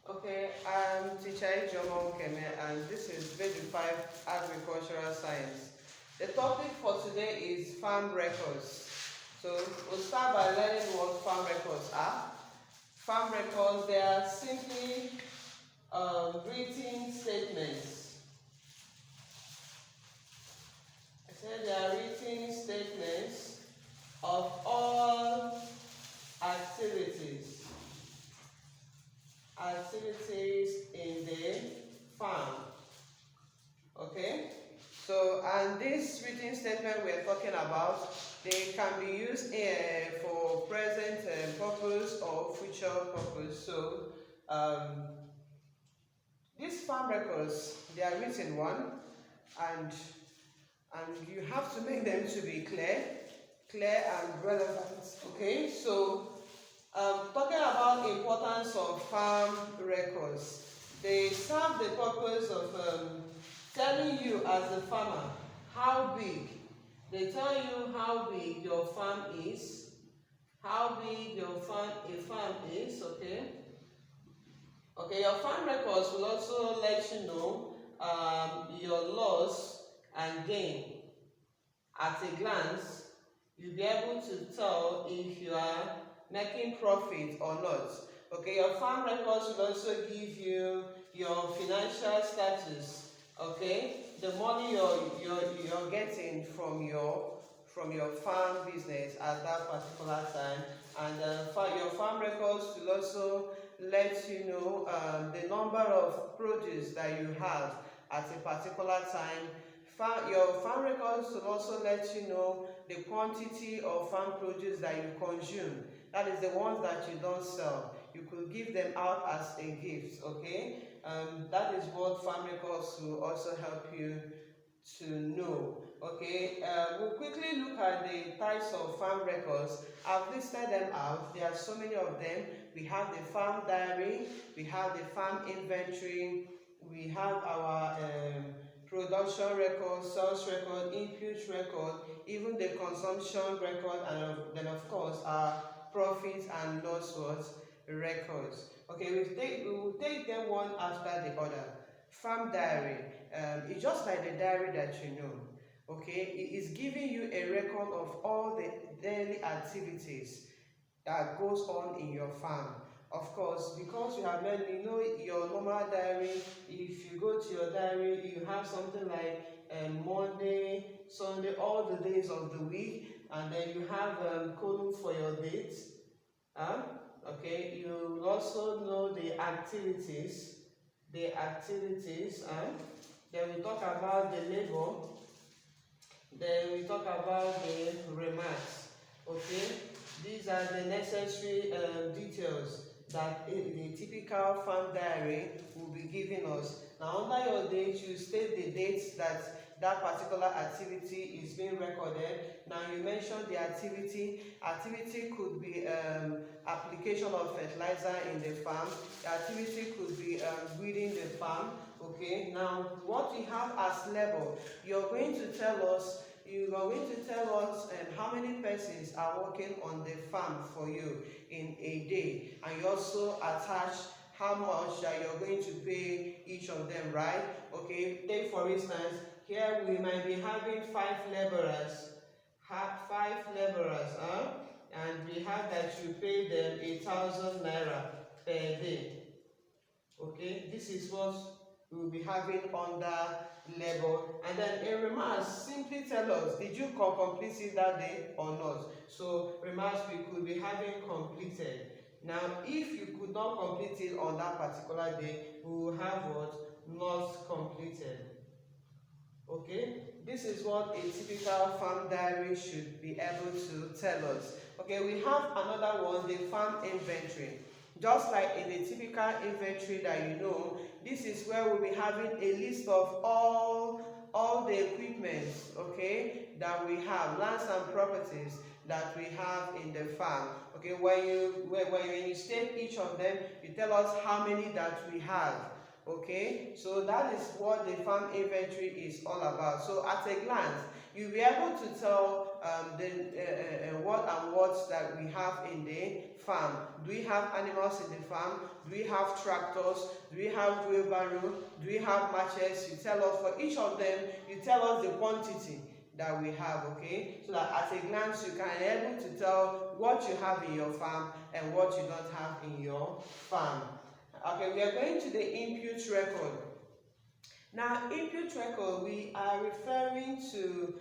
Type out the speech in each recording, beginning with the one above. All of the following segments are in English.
Okay, I'm teacher Ijeoma Okeme, and this is Grade 5 Agricultural Science. The topic for today is farm records. So we'll start by learning what farm records are. Farm records, they are simply written statements. I said they are written statements of all activities in the farm. Okay, so and this written statement we're talking about, they can be used for present purpose or future purpose. So these farm records, they are written one, and you have to make them to be clear and relevant. Okay, so talking about importance of farm records, they serve the purpose of telling you as a farmer how big. They tell you how big your farm is, okay? Okay, your farm records will also let you know your loss and gain. At a glance, you'll be able to tell if you are making profit or not. Okay, your farm records will also give you your financial status. Okay, the money you're getting from your farm business at that particular time, and your farm records will also let you know the number of produce that you have at a particular time. Your farm records will also let you know the quantity of farm produce that you consume. That is the ones that you don't sell. You could give them out as a gift, okay? That is what farm records will also help you to know. Okay, we'll quickly look at the types of farm records. I've listed them out. There are so many of them. We have the farm diary, we have the farm inventory, we have our production record, sales record, input record, even the consumption record, and then of course our profits and loss records. Okay, we will take them one after the other. Farm diary, it's just like the diary that you know. Okay, it is giving you a record of all the daily activities that goes on in your farm. Of course, because you have many, you know your normal diary, if you go to your diary, you have something like Monday, Sunday, all the days of the week, and then you have column for your dates. Okay, you also know the activities, then we talk about the labor, then we talk about the remarks. Okay, these are the necessary details that the typical farm diary will be giving us. Now, under your date, you state the dates that particular activity is being recorded. Now, you mentioned the activity. Activity could be application of fertilizer in the farm. The activity could be weeding the farm. Okay, now what we have as labor, you're going to tell us how many persons are working on the farm for you in a day, and you also attach how much that you're going to pay each of them, right? Okay, take for instance, here we might be having 5 laborers, and we have that you pay them 1,000 naira per day. Okay, this is what we will be having under labor. And then in remarks, simply tell us, did you complete it that day or not? So remarks, we could be having completed. Now, if you could not complete it on that particular day, we will have what? Not completed. Okay, this is what a typical farm diary should be able to tell us. Okay, we have another one, the farm inventory. Just like in the typical inventory that you know, this is where we'll be having a list of all the equipment, okay, that we have, lands and properties that we have in the farm. Okay, when you state each of them, you tell us how many that we have. Okay, so that is what the farm inventory is all about. So at a glance, you'll be able to tell what and what that we have in the farm? Do we have animals in the farm? Do we have tractors? Do we have wheelbarrow? Do we have machetes? You tell us for each of them, you tell us the quantity that we have, okay? So that at a glance you can be able to tell what you have in your farm and what you don't have in your farm. Okay, we are going to the input record. Now, input record, we are referring to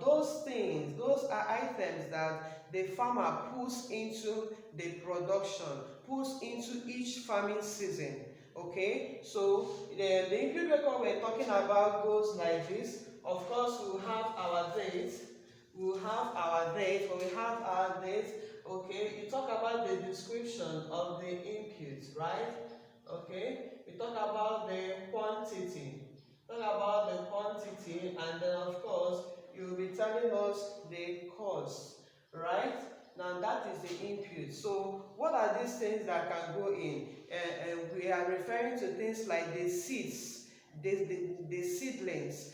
those things, those are items that the farmer puts into the production, puts into each farming season. Okay, so the input record we're talking about goes like this. Of course, we'll have our date. We'll have our date, or we have our date. Okay, you talk about the description of the input, right? Okay, we talk about the quantity. Talk about the quantity, and then of course you will be telling us the cost, right? Now that is the input. So what are these things that can go in? We are referring to things like the seeds, the seedlings.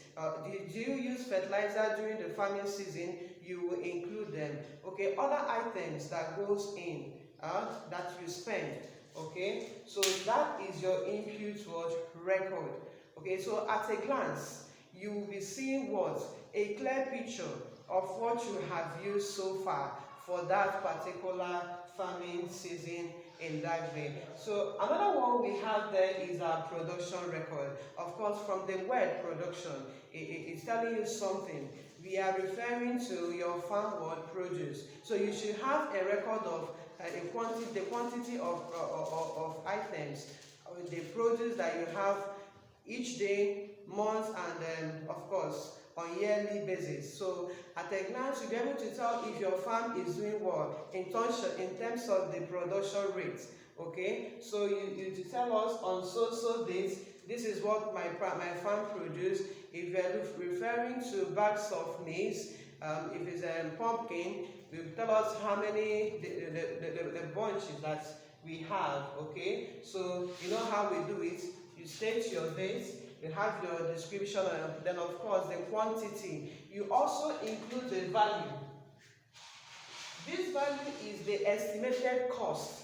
Do you use fertilizer during the farming season? You will include them. Okay, other items that goes in that you spend. Okay, so that is your input record. Okay, so at a glance, you will be seeing what? A clear picture of what you have used so far for that particular farming season in that way. So another one we have there is our production record. Of course, from the word production, it's telling you something. We are referring to your farm word produce. So you should have a record of the quantity of items, the produce that you have each day, month, and of course on yearly basis. So at a glance, you'll be able to tell if your farm is doing well in terms of the production rate. Okay, so you tell us on so days, this is what my farm produced. If you're referring to bags of maize, if it's a pumpkin, you tell us how many the bunches that we have. Okay, so you know how we do it. You state your dates, you have your description, and then of course the quantity. You also include the value. This value is the estimated cost.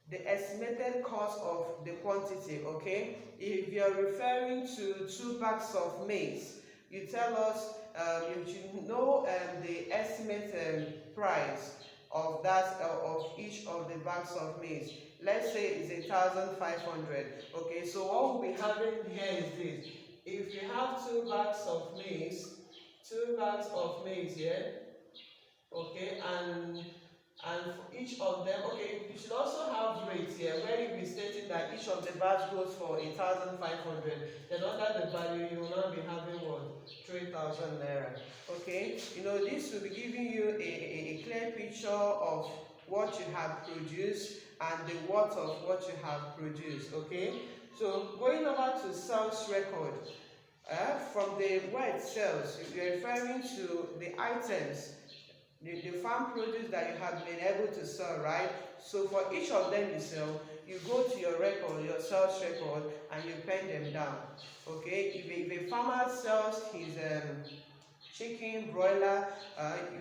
The estimated cost of the quantity, okay? If you're referring to 2 bags of maize, you tell us, you should know the estimate price of that of each of the bags of maize. Let's say it's 1,500. Okay, so what we'll be having here is this. If you have 2 bags of maize, here, okay, and for each of them, okay, you should also have rates here where you'll be stating that each of the bags goes for 1,500. Then under the value, you will now be having what? 3,000 naira. Okay, you know, this will be giving you a clear picture of what you have produced and the worth of what you have produced. Okay, so going over to sales record. From the word sales, you're referring to the items, the farm produce that you have been able to sell, right? So for each of them you sell, you go to your record, your sales record, and you pen them down. Okay, if a farmer sells his chicken, broiler,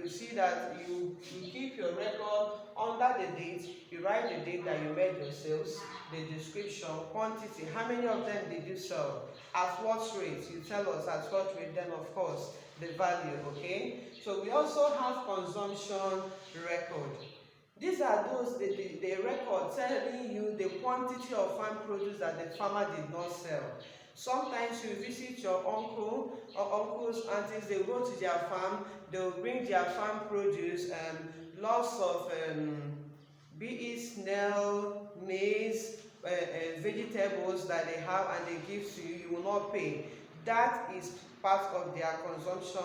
you see that you keep your record under the date. You write the date that you made your sales, the description, quantity, how many of them did you sell, at what rate, you tell us at what rate, then of course the value. Okay, so we also have consumption record. These are those the record telling you the quantity of farm produce that the farmer did not sell. Sometimes you visit your uncle or uncles, aunties, they go to their farm, they'll bring their farm produce, lots of be it snail, maize, vegetables that they have, and they give to you, you will not pay. That is part of their consumption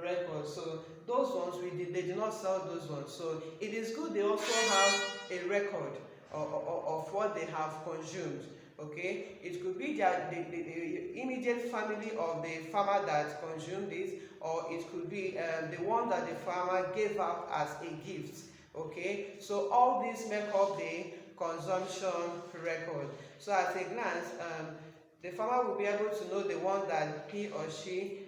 record. So those ones, they did not sell those ones. So it is good they also have a record of what they have consumed. Okay, it could be that the immediate family of the farmer that consumed it, or it could be the one that the farmer gave out as a gift. Okay, so all these make up the consumption record. So at a glance, the farmer will be able to know the one that he or she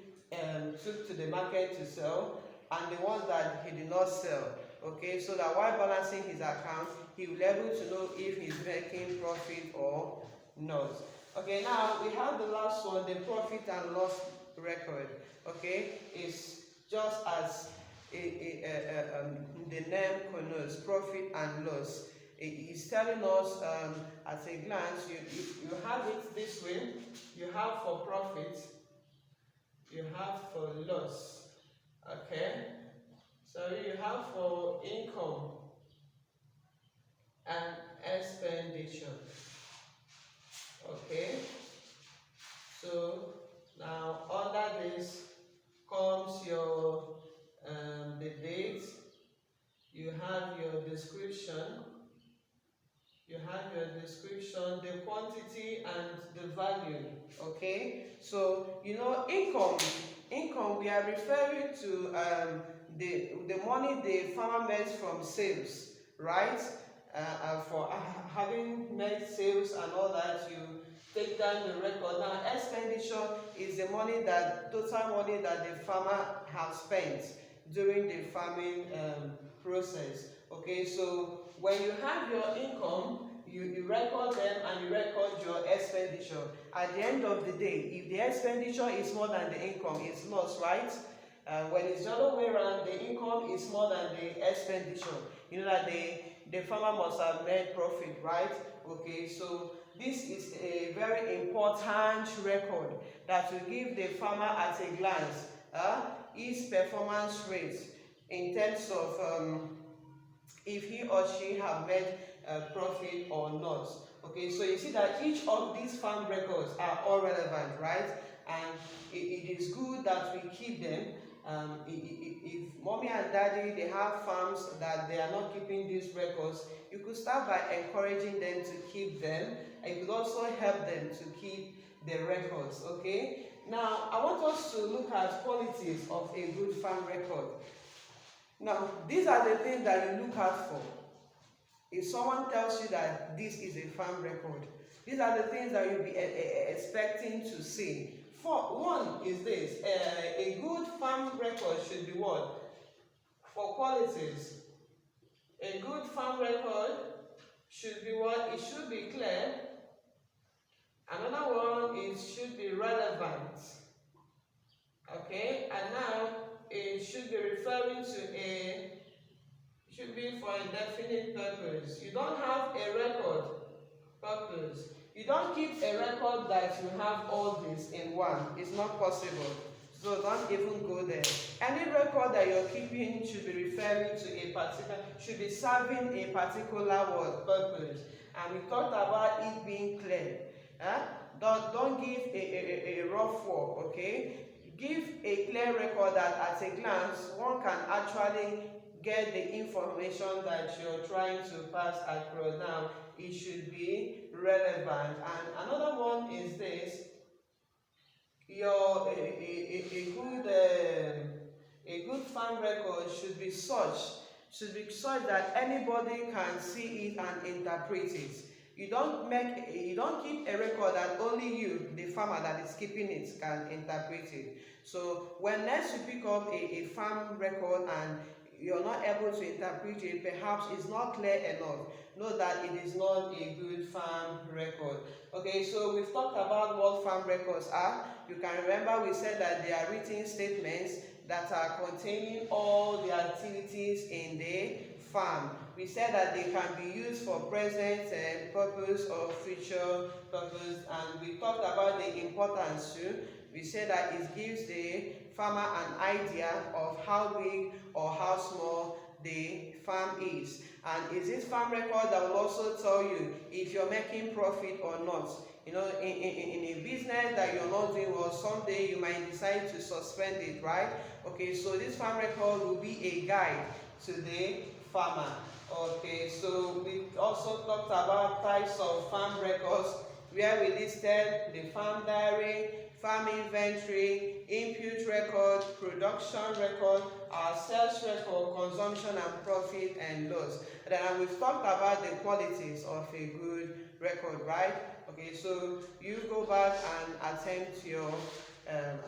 took to the market to sell, and the ones that he did not sell. Okay, so that while balancing his account, he will be able to know if he's making profit or not. Okay, now we have the last one, the profit and loss record. Okay, it's just as the name connotes, profit and loss. It's telling us at a glance, if you have it this way, you have for profit, you have for loss. Okay, so you have for income and expenditure. Okay, so now under this comes your the date, you have your description, the quantity and the value. Okay, so you know income we are referring to the money the farmer makes from sales, right? For having made sales and all that, you take down the record. Now expenditure is the money total money that the farmer has spent during the farming process. Okay, so when you have your income, you record them and you record your expenditure. At the end of the day, if the expenditure is more than the income, it's loss, right? When it's the other way around, the income is more than the expenditure. You know that the farmer must have made profit, right? Okay, so this is a very important record that will give the farmer at a glance his performance rate in terms of if he or she have made profit or not. Okay, so you see that each of these farm records are all relevant, right? And it is good that we keep them. If mommy and daddy they have farms that they are not keeping these records, you could start by encouraging them to keep them, and you could also help them to keep the records. Okay, now I want us to look at qualities of a good farm record. Now these are the things that you look out for if someone tells you that this is a farm record. These are the things that you'll be expecting to see. One is this, a good farm record should be what? For qualities. A good farm record should be what? It should be clear. Another one is should be relevant. Okay, and now it should be referring to should be for a definite purpose. You don't have a record purpose. You don't keep a record that you have all this in one. It's not possible. So don't even go there. Any record that you're keeping should be referring to a particular, should be serving a particular purpose. And we talked about it being clear. Don't give a rough work, okay? Give a clear record that at a glance one can actually get the information that you're trying to pass across. Now it should be relevant. And another one is this: a good farm record should be such that anybody can see it and interpret it. You don't keep a record that only you, the farmer that is keeping it, can interpret it. So when next you pick up a farm record and you're not able to interpret it, perhaps it's not clear enough, know that it is not a good farm record. Okay, so we've talked about what farm records are. You can remember we said that they are written statements that are containing all the activities in the farm. We said that they can be used for present purpose or future purpose, and we talked about the importance too. We said that it gives the farmer an idea of how big or how small the farm is. And is this farm record that will also tell you if you're making profit or not. You know, in a business that you're not doing well, someday you might decide to suspend it, right? Okay, so this farm record will be a guide to the farmer. Okay, so we also talked about types of farm records where we listed the farm diary, farm inventory, input record, production record, our sales record, consumption and profit and loss. Then we've talked about the qualities of a good record, right? Okay, so you go back and attempt your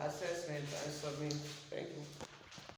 assessment and submit. Thank you.